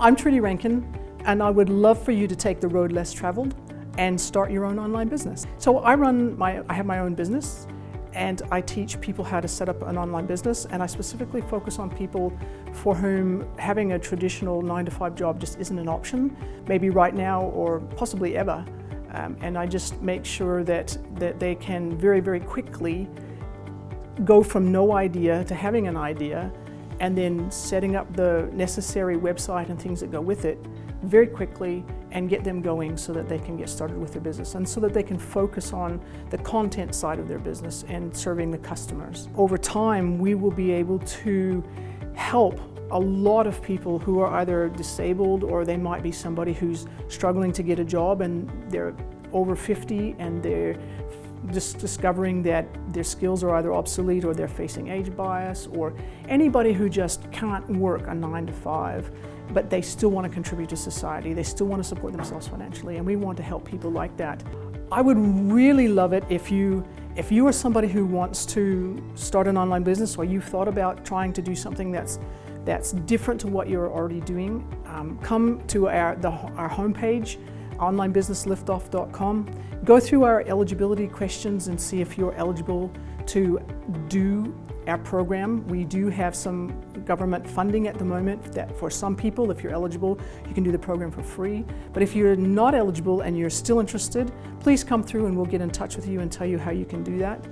I'm Trudy Rankin, and I would love for you to take the road less traveled and start your own online business. So I have my own business, and I teach people how to set up an online business, and I specifically focus on people for whom having a traditional 9-to-5 job just isn't an option, maybe right now or possibly ever. And I just make sure that they can very, very quickly go from no idea to having an idea, and then setting up the necessary website and things that go with it very quickly and get them going so that they can get started with their business and so that they can focus on the content side of their business and serving the customers. Over time, we will be able to help a lot of people who are either disabled, or they might be somebody who's struggling to get a job and they're over 50 and they're just discovering that their skills are either obsolete or they're facing age bias, or anybody who just can't work a 9-to-5, but they still want to contribute to society, they still want to support themselves financially, and we want to help people like that. I would really love it if you are somebody who wants to start an online business, or you've thought about trying to do something that's different to what you're already doing. Come to our homepage, onlinebusinessliftoff.com. Go through our eligibility questions and see if you're eligible to do our program. We do have some government funding at the moment that for some people, if you're eligible, you can do the program for free. But if you're not eligible and you're still interested, please come through and we'll get in touch with you and tell you how you can do that.